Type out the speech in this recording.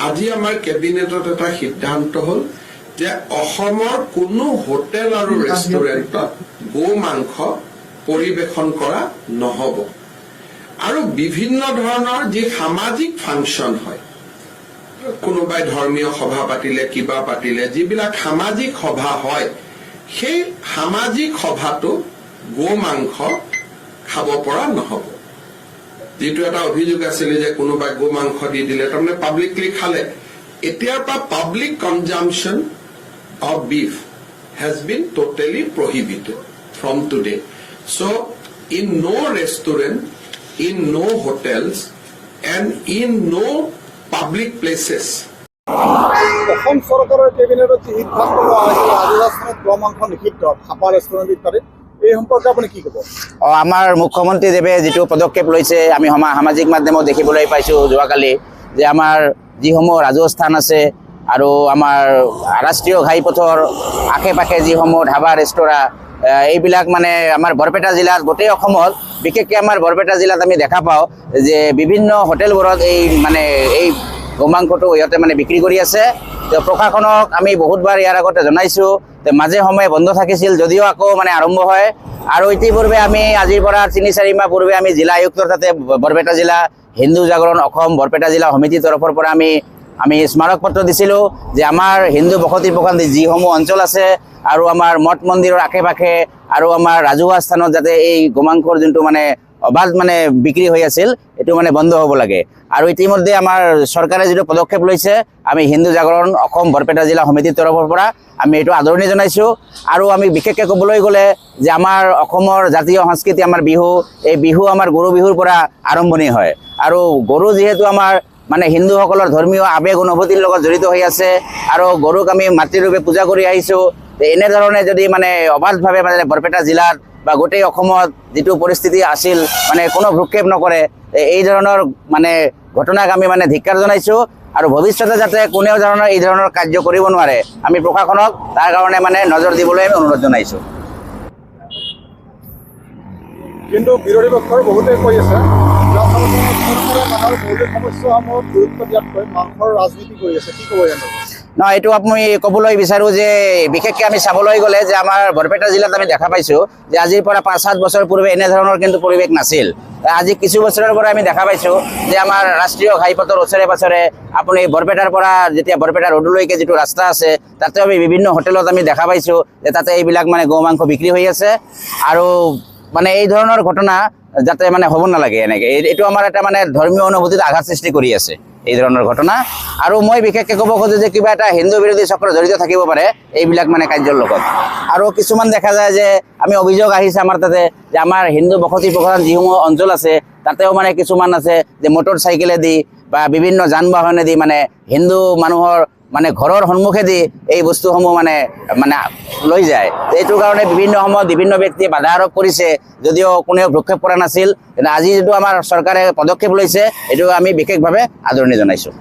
আজি আমাৰ কেবিনেটত এটা সিদ্ধান্ত হ'ল যে অসমৰ কোনো হোটেল আৰু ৰেষ্টুৰেণ্টত গো মাংস পৰিবেশন কৰা নহ'ব আৰু বিভিন্ন ধৰণৰ যি সামাজিক ফাংচন হয় কোনোবাই ধৰ্মীয় সভা পাতিলে কিবা পাতিলে যিবিলাক সামাজিক সভা হয় সেই সামাজিক সভাটো গো মাংস খাব পৰা নহ'ব যেটো এটা অভিযোগ আছিল যে কোনোবাই গো মাংস দি দিলে তাৰমানে পাব্লিকলি খালে এতিয়াৰ পৰা public consumption of beef has been totally prohibited from today. So, in no restaurant, in no hotels, and in no public places. Assam চৰকাৰৰ কেবিনেটত যি সিদ্ধান্ত লোৱা হৈছিল আজি ৰাজস্থানত গো মাংস নিষিদ্ধ ধাবা ৰেষ্টুৰেণ্ট ইত্যাদি এই সম্পৰ্কে আপুনি কি ক'ব? আমাৰ মুখ্যমন্ত্ৰীদেৱে যিটো পদক্ষেপ লৈছে আমি সামাজিক মাধ্যমত দেখিবলৈ পাইছোঁ যোৱাকালি যে আমাৰ যিসমূহ ৰাজস্থান আছে আৰু আমাৰ ৰাষ্ট্ৰীয় ঘাইপথৰ আশে পাশে যিসমূহ ধাবা ৰেষ্টুৰাঁ এইবিলাক মানে আমাৰ বৰপেটা জিলাত গোটেই অসমত বিশেষকৈ আমাৰ বৰপেটা জিলাত আমি দেখা পাওঁ যে বিভিন্ন হোটেলবোৰত এই গোমাংসটো ইহঁতে মানে বিক্ৰী কৰি আছে প্ৰশাসনক আমি বহুতবাৰ ইয়াৰ আগতে জনাইছোঁ মাজে সময়ে বন্ধ থাকিছিল যদিও আকৌ মানে আৰম্ভ হয় আৰু ইতিপূৰ্বে আমি আজিৰ পৰা ৩-৪ মাহ পূৰ্বে আমি জিলা আয়ুক্তৰ তাতে বৰপেটা জিলা হিন্দু জাগৰণ অসম বৰপেটা জিলা সমিতিৰ তৰফৰ পৰা আমি স্মাৰক পত্ৰ দিছিলোঁ যে আমাৰ হিন্দু বসতি প্ৰধান যিসমূহ অঞ্চল আছে আৰু আমাৰ মঠ মন্দিৰৰ আশে পাশে আৰু আমাৰ ৰাজহুৱা স্থানত যাতে এই গোমাংসৰ যোনটো মানে অবাধ মানে বিক্ৰী হৈ আছিল এইটো মানে বন্ধ হ'ব লাগে আৰু ইতিমধ্যে আমাৰ চৰকাৰে যিটো পদক্ষেপ লৈছে আমি হিন্দু জাগৰণ অসম বৰপেটা জিলা সমিতিৰ তৰফৰ পৰা আমি এইটো আদৰণি জনাইছোঁ আৰু আমি বিশেষকৈ ক'বলৈ গ'লে যে আমাৰ অসমৰ জাতীয় সংস্কৃতি আমাৰ বিহু এই বিহু আমাৰ গৰু বিহুৰ পৰা আৰম্ভণি হয় আৰু গৰু যিহেতু আমাৰ মানে হিন্দুসকলৰ ধৰ্মীয় আবেগ অনুভূতিৰ লগত জড়িত হৈ আছে আৰু গৰুক আমি মাতৃৰূপে পূজা কৰি আহিছোঁ এনেধৰণে যদি মানে অবাধভাৱে মানে বৰপেটা জিলাত বা গোটেই অসমত যিটো পৰিস্থিতি আছিল মানে কোনো ভ্ৰক্ষেপ নকৰে এই ধৰণৰ মানে ঘটনাক আমি মানে ধিক্কাৰ জনাইছোঁ আৰু ভৱিষ্যতে যাতে কোনেও ধৰণৰ এই ধৰণৰ কাৰ্য কৰিব নোৱাৰে আমি প্ৰশাসনক তাৰ কাৰণে মানে নজৰ দিবলৈ আমি অনুৰোধ জনাইছোঁ কিন্তু বিৰোধী পক্ষৰ বহুতে কৈ আছে মানুহৰ মৌলিক সমস্যাসমূহত গুৰুত্ব দিয়াতকৈ মাংসৰ ৰাজনীতি কৰি আছে কি ক'ব ইয়াৰ নহয় এইটো আমি ক'বলৈ বিচাৰোঁ যে বিশেষকৈ আমি চাবলৈ গ'লে যে আমাৰ বৰপেটা জিলাত আমি দেখা পাইছোঁ যে আজিৰ পৰা 5-7 বছৰ পূৰ্বে এনেধৰণৰ কিন্তু পৰিৱেশ নাছিল আজি কিছু বছৰৰ পৰা আমি দেখা পাইছোঁ যে আমাৰ ৰাষ্ট্ৰীয় ঘাইপথৰ ওচৰে পাছৰে আপুনি বৰপেটাৰ পৰা যেতিয়া বৰপেটা ৰোডলৈকে যিটো ৰাস্তা আছে তাতে আমি বিভিন্ন হোটেলত আমি দেখা পাইছোঁ যে তাতে এইবিলাক মানে গো মাংস বিক্ৰী হৈ আছে আৰু মানে এই ধৰণৰ ঘটনা যাতে মানে হ'ব নালাগে এনেকৈ এইটো আমাৰ এটা মানে ধৰ্মীয় অনুভূতিত আঘাত সৃষ্টি কৰি আছে এই ধৰণৰ ঘটনা আৰু মই বিশেষকৈ ক'ব খোজোঁ যে কিবা এটা হিন্দু বিৰোধী চক্ৰ জড়িত থাকিব পাৰে এইবিলাক মানে কাৰ্যৰ লগত আৰু কিছুমান দেখা যায় যে আমি অভিযোগ আহিছে আমাৰ তাতে যে আমাৰ হিন্দু বসতি প্ৰধান যিসমূহ অঞ্চল আছে তাতেও মানে কিছুমান আছে যে মটৰ চাইকেলেদি বা বিভিন্ন যান বাহনেদি মানে হিন্দু মানুহৰ মানে ঘৰৰ সন্মুখেদি এই বস্তুসমূহ মানে লৈ যায় এইটোৰ কাৰণে বিভিন্ন সময়ত বিভিন্ন ব্যক্তিয়ে বাধা আৰোপ কৰিছে যদিও কোনেও ভ্ৰক্ষেপ কৰা নাছিল কিন্তু আজি যিটো আমাৰ চৰকাৰে পদক্ষেপ লৈছে এইটো আমি বিশেষভাৱে আদৰণি জনাইছোঁ